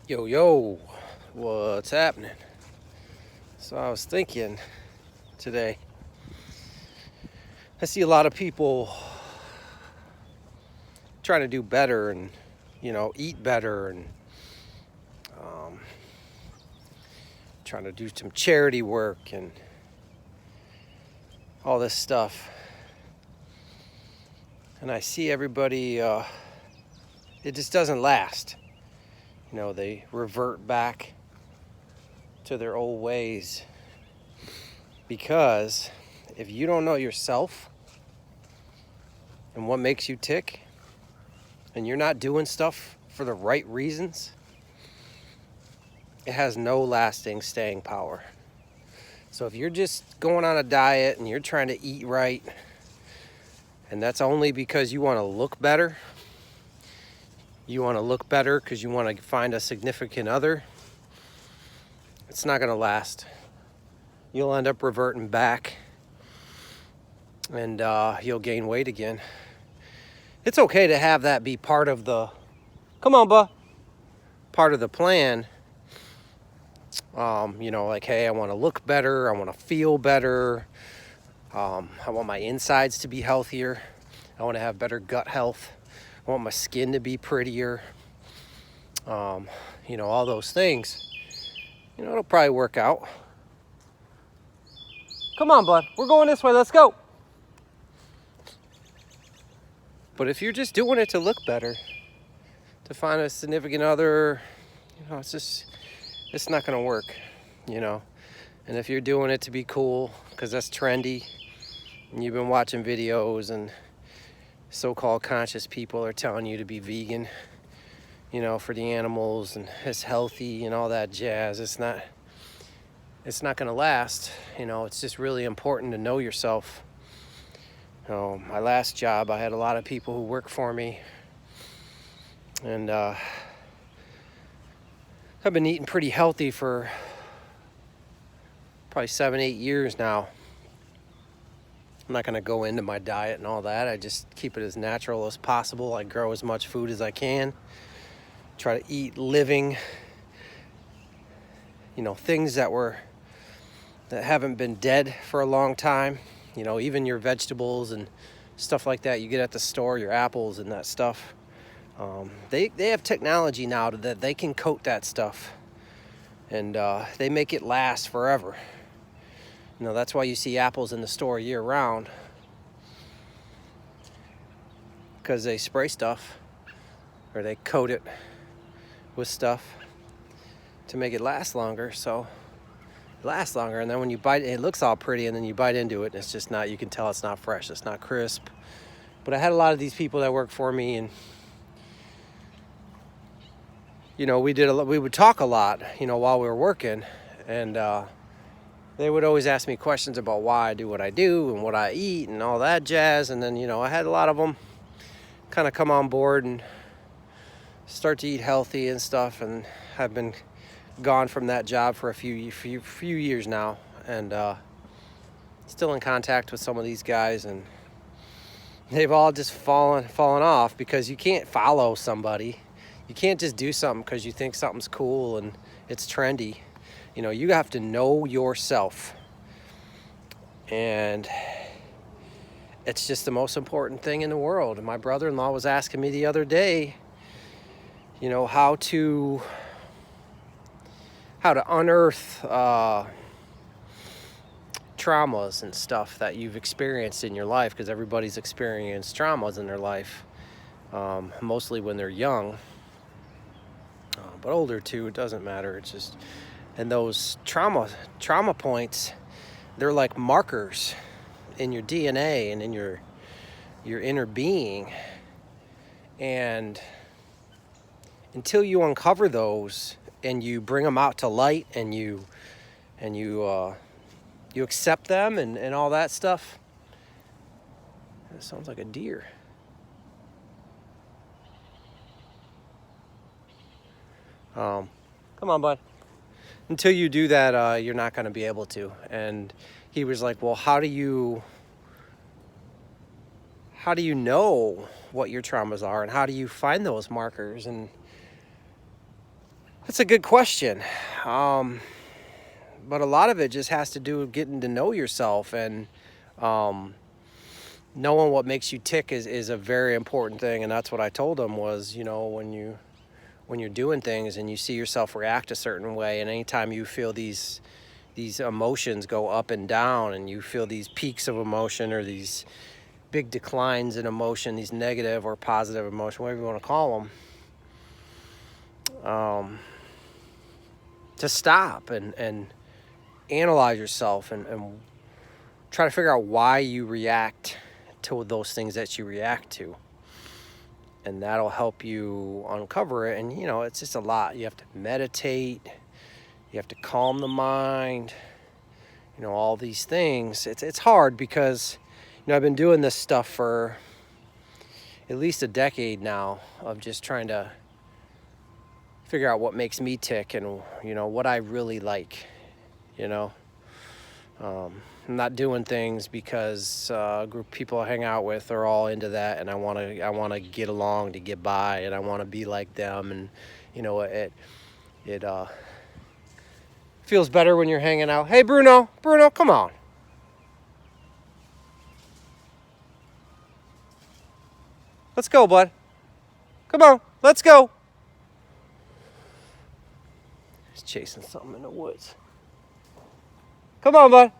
Yo, yo, what's happening? So I was thinking today, I see a lot of people trying to do better and, eat better and um, trying to do some charity work and all this stuff. And I see everybody, it just doesn't last. They revert back to their old ways because if you don't know yourself and what makes you tick, and you're not doing stuff for the right reasons, it has no lasting staying power. So if you're just going on a diet and you're trying to eat right, and that's only because you want to look better, because you want to find a significant other, it's not going to last. You'll end up reverting back, and you'll gain weight again. It's okay to have that be part of the, part of the plan. Like, hey, I want to look better, I want to feel better, I want my insides to be healthier, I want to have better gut health, I want my skin to be prettier, all those things. It'll probably work out. Come on, bud, we're going this way, let's go. But if you're just doing it to look better, to find a significant other, it's not going to work, And if you're doing it to be cool, because that's trendy, and you've been watching videos and so-called conscious people are telling you to be vegan, for the animals and it's healthy and all that jazz, it's not going to last. It's just really important to know yourself. My last job, I had a lot of people who worked for me, and I've been eating pretty healthy for probably 7-8 years now. I'm not going to go into my diet and all that. I just keep it as natural as possible. I grow as much food as I can. Try to eat living, things that haven't been dead for a long time. Even your vegetables and stuff like that you get at the store, your apples and that stuff. They have technology now that they can coat that stuff, and they make it last forever. That's why you see apples in the store year round, because they spray stuff or they coat it with stuff to make it last longer. So it lasts longer, and then when you bite it, it looks all pretty, and then you bite into it and it's just not, you can tell it's not fresh, it's not crisp. But I had a lot of these people that worked for me, and we would talk a lot, while we were working, and they would always ask me questions about why I do what I do and what I eat and all that jazz. And then, I had a lot of them kind of come on board and start to eat healthy and stuff. And I've been gone from that job for a few years now, and still in contact with some of these guys. And they've all just fallen off, because you can't follow somebody. You can't just do something because you think something's cool and it's trendy. You have to know yourself. And it's just the most important thing in the world. And my brother-in-law was asking me the other day, how to unearth traumas and stuff that you've experienced in your life, because everybody's experienced traumas in their life, mostly when they're young, but older too, it doesn't matter. It's just, and those trauma points, they're like markers in your DNA and in your inner being. And until you uncover those and you bring them out to light, and you accept them and all that stuff. That sounds like a deer. Come on, bud. Until you do that, you're not going to be able to. And he was like, well, how do you know what your traumas are, and how do you find those markers? And That's a good question. Um, but a lot of it just has to do with getting to know yourself, and um, knowing what makes you tick is a very important thing. And that's what I told him was, when you're doing things and you see yourself react a certain way, and anytime you feel these emotions go up and down, and you feel these peaks of emotion or these big declines in emotion, these negative or positive emotion, whatever you want to call them, to stop and analyze yourself, and try to figure out why you react to those things that you react to. And that'll help you uncover it. And, it's just a lot. You have to meditate. You have to calm the mind. All these things. It's hard because, I've been doing this stuff for at least a decade now of just trying to figure out what makes me tick and, what I really like, I'm not doing things because a group of people I hang out with are all into that, and I want to get along to get by, and I want to be like them, and it feels better when you're hanging out. Hey, Bruno, come on. Let's go, bud. Come on, let's go. He's chasing something in the woods. Come on, bud.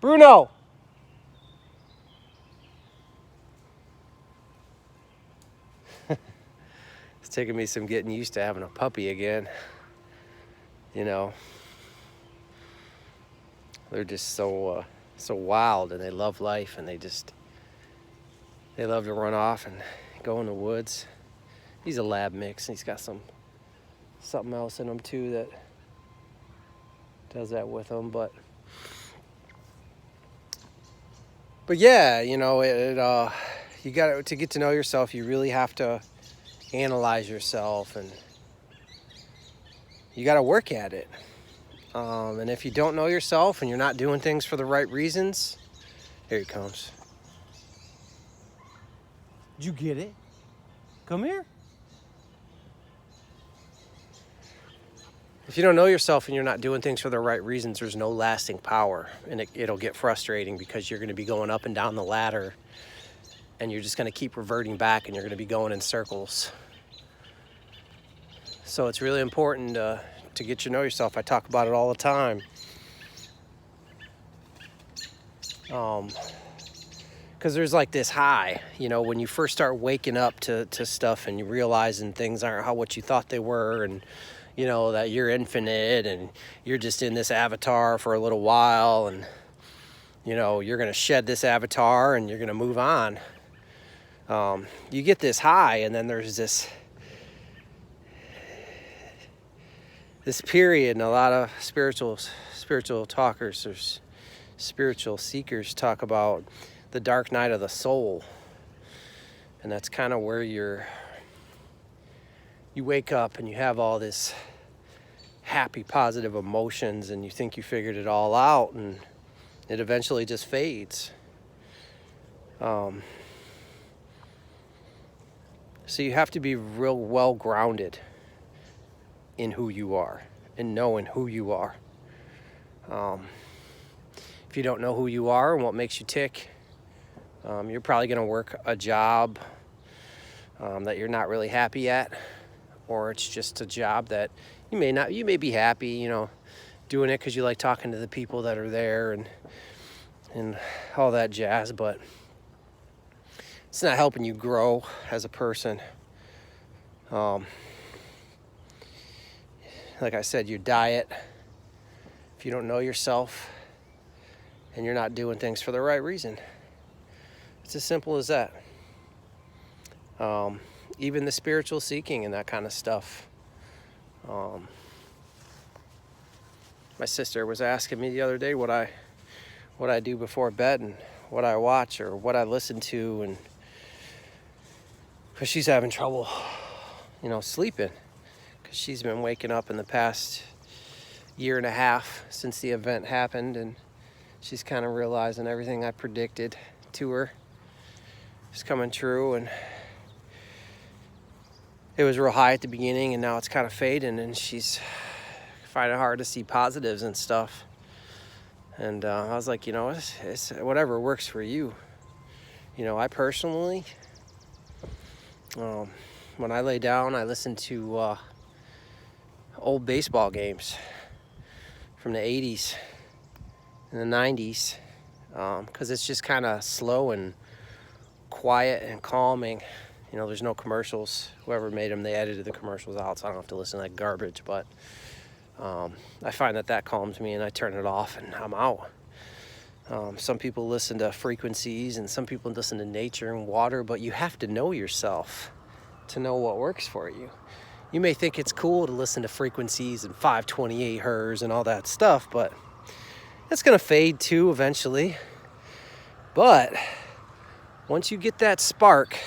Bruno. It's taking me some getting used to having a puppy again. They're just so wild, and they love life, and they love to run off and go in the woods. He's a lab mix, and he's got something else in him too that does that with him. But yeah, you got to get to know yourself. You really have to analyze yourself, and you got to work at it. And if you don't know yourself and you're not doing things for the right reasons, here he comes. Did you get it? Come here. If you don't know yourself and you're not doing things for the right reasons, there's no lasting power, and it'll get frustrating because you're going to be going up and down the ladder, and you're just going to keep reverting back, and you're going to be going in circles. So it's really important to get to know yourself. I talk about it all the time. Because there's like this high, when you first start waking up to stuff, and you realizing things aren't what you thought they were, and that you're infinite, and you're just in this avatar for a little while, and you're going to shed this avatar and you're going to move on. You get this high, and then there's this period, and a lot of spiritual talkers or spiritual seekers talk about the dark night of the soul. And that's kind of where you wake up and you have all this happy, positive emotions, and you think you figured it all out, and it eventually just fades. So you have to be real well grounded in who you are and knowing who you are. If you don't know who you are and what makes you tick, you're probably going to work a job that you're not really happy at, or it's just a job that you may be happy, doing it because you like talking to the people that are there and all that jazz, but it's not helping you grow as a person. Like I said, your diet, if you don't know yourself and you're not doing things for the right reason, it's as simple as that. Even the spiritual seeking and that kind of stuff. My sister was asking me the other day what I do before bed and what I watch or what I listen to, and because she's having trouble, sleeping, because she's been waking up in the past year and a half since the event happened, and she's kind of realizing everything I predicted to her is coming true, and it was real high at the beginning, and now it's kind of fading, and she's finding it hard to see positives and stuff. And I was like, it's whatever works for you. I personally, when I lay down, I listen to old baseball games from the 80s and the 90s, because it's just kind of slow and quiet and calming. There's no commercials. Whoever made them, they edited the commercials out, so I don't have to listen to that garbage. But I find that calms me, and I turn it off, and I'm out. Some people listen to frequencies, and some people listen to nature and water, but you have to know yourself to know what works for you. You may think it's cool to listen to frequencies and 528 hertz and all that stuff, but it's going to fade too eventually. But once you get that spark,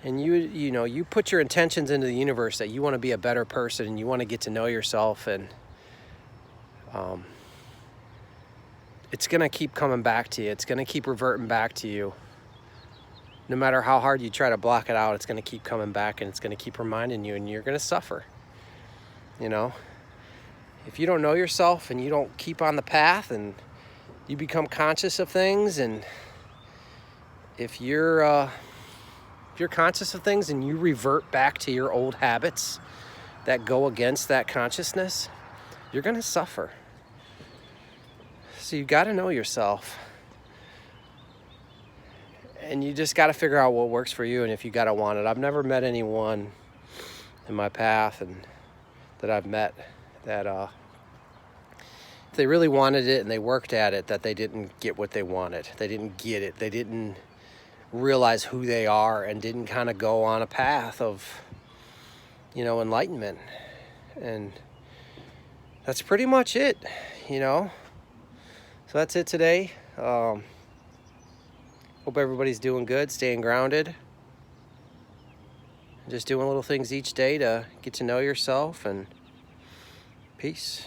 and you put your intentions into the universe that you want to be a better person, and you want to get to know yourself, and it's going to keep coming back to you. It's going to keep reverting back to you. No matter how hard you try to block it out, it's going to keep coming back, and it's going to keep reminding you, and you're going to suffer. If you don't know yourself and you don't keep on the path and you become conscious of things, and if you're conscious of things and you revert back to your old habits that go against that consciousness, you're going to suffer. So you got to know yourself. And you just got to figure out what works for you, and if you got to want it. I've never met anyone in my path and that I've met that if they really wanted it and they worked at it, that they didn't get what they wanted. They didn't get it. They didn't realize who they are, and didn't kind of go on a path of, enlightenment. And that's pretty much it, So that's it today. Hope everybody's doing good, staying grounded. Just doing little things each day to get to know yourself, and peace.